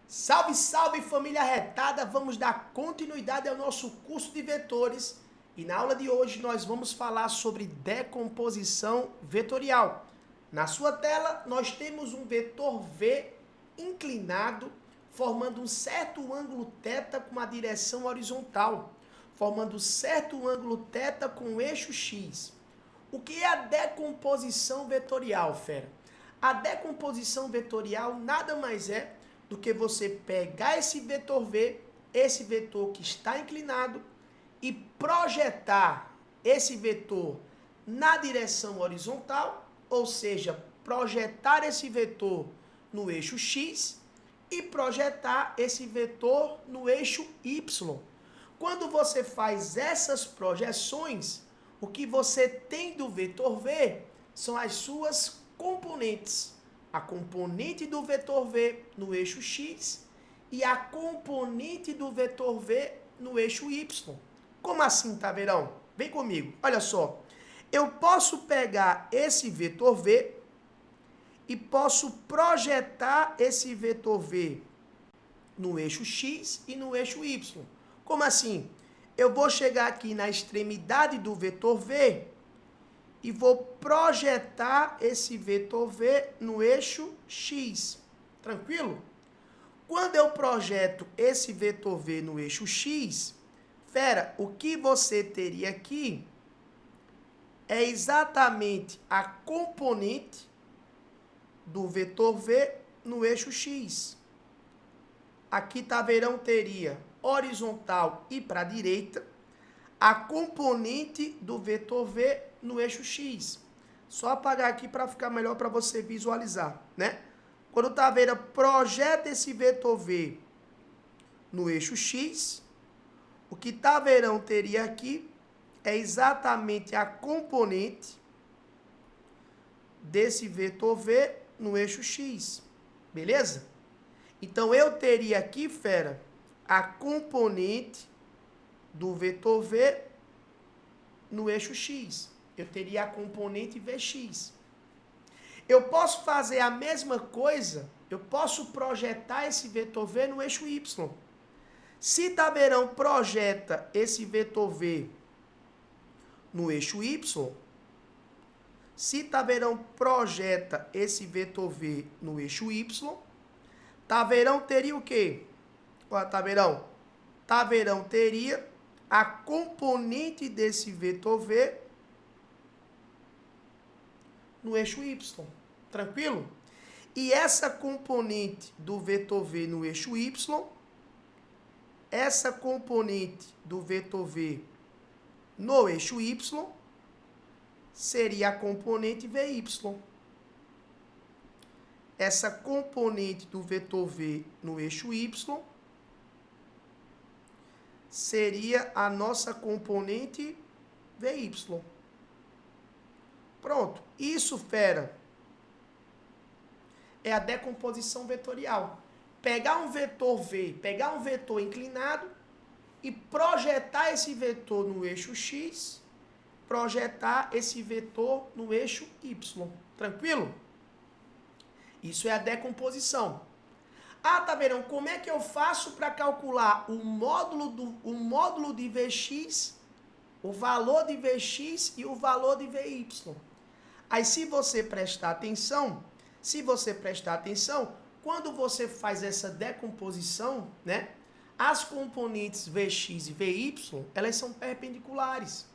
Salve, salve família retada! Vamos dar continuidade ao nosso curso de vetores e na aula de hoje nós vamos falar sobre decomposição vetorial. Na sua tela nós temos um vetor V inclinado formando um certo ângulo θ com uma direção horizontal, formando certo ângulo θ com o eixo X. O que é a decomposição vetorial, fera? A decomposição vetorial nada mais é do que você pegar esse vetor V, esse vetor que está inclinado, e projetar esse vetor na direção horizontal, ou seja, projetar esse vetor no eixo X e projetar esse vetor no eixo Y. Quando você faz essas projeções, o que você tem do vetor V são as suas componentes. A componente do vetor V no eixo X e a componente do vetor V no eixo Y. Como assim, Taveirão? Vem comigo, olha só. Eu posso pegar esse vetor V e posso projetar esse vetor V no eixo X e no eixo Y. Como assim? Eu vou chegar aqui na extremidade do vetor V e vou projetar esse vetor V no eixo X. Tranquilo? Quando eu projeto esse vetor V no eixo X, fera, o que você teria aqui é exatamente a componente do vetor V no eixo X. Aqui, Taveirão teria horizontal e para a direita, a componente do vetor V no eixo X. Só apagar aqui para ficar melhor para você visualizar, né? Quando o Taveira projeta esse vetor V no eixo X, o que Taveirão teria aqui é exatamente a componente desse vetor V no eixo X. Beleza? Então, eu teria aqui, fera, a componente do vetor V no eixo X. Eu teria a componente Vx. Eu posso fazer a mesma coisa, eu posso projetar esse vetor V no eixo Y. Se Taveirão projeta esse vetor V no eixo Y, se Taveirão projeta esse vetor V no eixo Y, Taveirão teria o quê? Olha, Taveirão. Taveirão teria a componente desse vetor V no eixo Y. Tranquilo? E essa componente do vetor V no eixo Y, essa componente do vetor V no eixo Y, seria a componente VY. Essa componente do vetor V no eixo Y seria a nossa componente VY. Pronto. Isso, fera, é a decomposição vetorial. Pegar um vetor V, pegar um vetor inclinado e projetar esse vetor no eixo X, projetar esse vetor no eixo Y. Tranquilo? Isso é a decomposição. Ah, Taveirão, como é que eu faço para calcular o módulo de Vx, o valor de Vx e o valor de Vy? Aí, se você prestar atenção, quando você faz essa decomposição, né, as componentes Vx e Vy, elas são perpendiculares.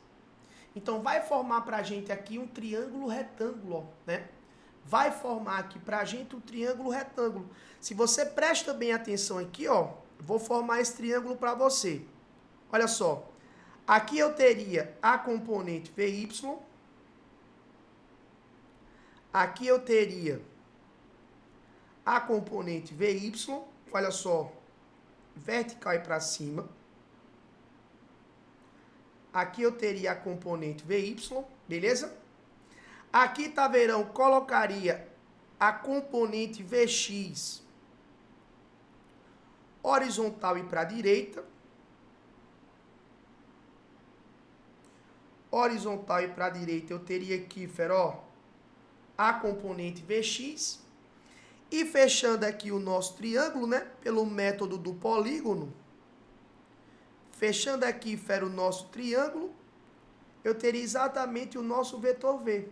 Então, vai formar para a gente aqui um triângulo retângulo, né? Vai formar aqui para a gente um triângulo retângulo. Se você presta bem atenção aqui, ó, vou formar esse triângulo para você. Olha só. Aqui eu teria a componente Vy. Aqui eu teria a componente Vy. Olha só. Vertical e para cima. Aqui eu teria a componente Vy. Beleza? Aqui, Taveirão, colocaria a componente Vx horizontal e para a direita. Horizontal e para a direita eu teria aqui, fera, ó, a componente Vx. E fechando aqui o nosso triângulo, né? Pelo método do polígono. Fechando aqui, fera, o nosso triângulo. Eu teria exatamente o nosso vetor V.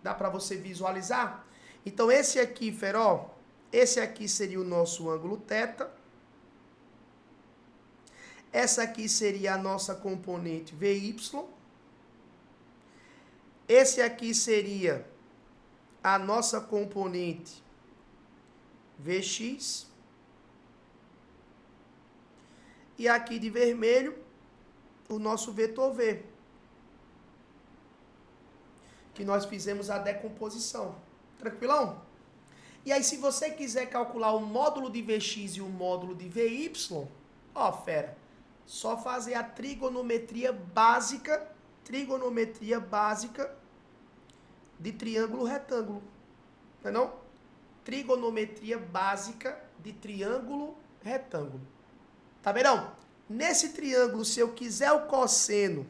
Dá para você visualizar? Então, esse aqui, fera, ó. Esse aqui seria o nosso ângulo θ. Essa aqui seria a nossa componente VY. Esse aqui seria a nossa componente Vx. E aqui de vermelho, o nosso vetor V. Que nós fizemos a decomposição. Tranquilão? E aí, se você quiser calcular o módulo de Vx e o módulo de Vy, ó, fera, só fazer a trigonometria básica de triângulo retângulo. Não é não? Trigonometria básica de triângulo retângulo. Tá vendo? Não? Nesse triângulo, se eu quiser o cosseno,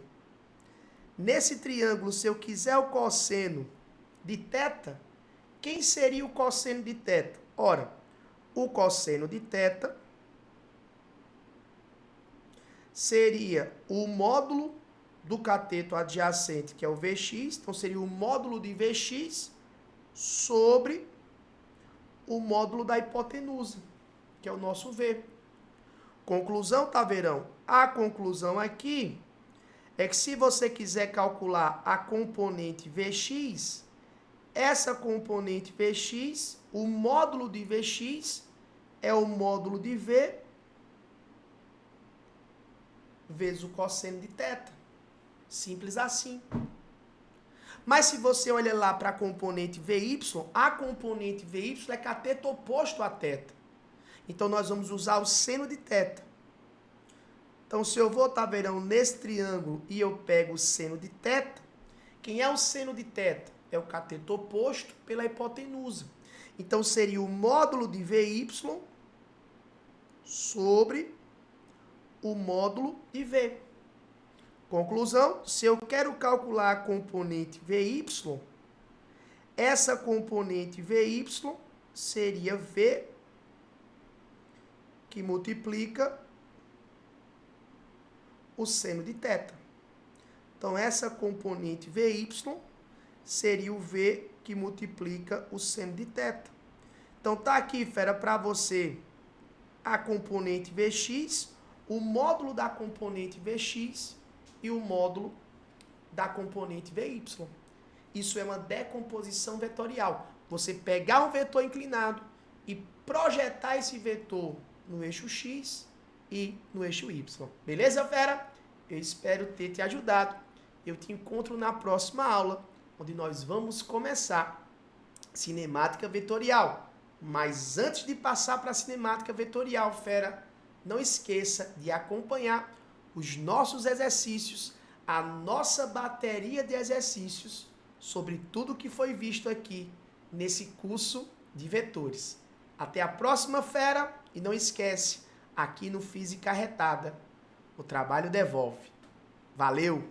de θ, quem seria o cosseno de θ? Ora, o cosseno de θ seria o módulo do cateto adjacente, que é o Vx. Então, seria o módulo de Vx sobre o módulo da hipotenusa, que é o nosso V. Conclusão, Taveirão? A conclusão aqui é que se você quiser calcular a componente Vx, essa componente Vx, o módulo de Vx é o módulo de V vezes o cosseno de θ. Simples assim. Mas se você olha lá para a componente Vy, a componente Vy é cateto oposto a θ. Então, nós vamos usar o seno de θ. Então, se eu vou, Taveirão, nesse triângulo e eu pego o seno de θ, quem é o seno de θ? É o cateto oposto pela hipotenusa. Então, seria o módulo de Vy sobre o módulo de V. Conclusão, se eu quero calcular a componente Vy, essa componente Vy seria V que multiplica o seno de θ. Então, essa componente Vy seria o V que multiplica o seno de θ. Então, tá aqui, fera, para você a componente Vx, o módulo da componente Vx e o módulo da componente Vy. Isso é uma decomposição vetorial. Você pegar um vetor inclinado e projetar esse vetor no eixo X e no eixo Y. Beleza, fera? Eu espero ter te ajudado. Eu te encontro na próxima aula, onde nós vamos começar cinemática vetorial. Mas antes de passar para a cinemática vetorial, fera, não esqueça de acompanhar os nossos exercícios, a nossa bateria de exercícios sobre tudo que foi visto aqui nesse curso de vetores. Até a próxima, fera, e não esquece, aqui no Física Retada, o trabalho devolve. Valeu!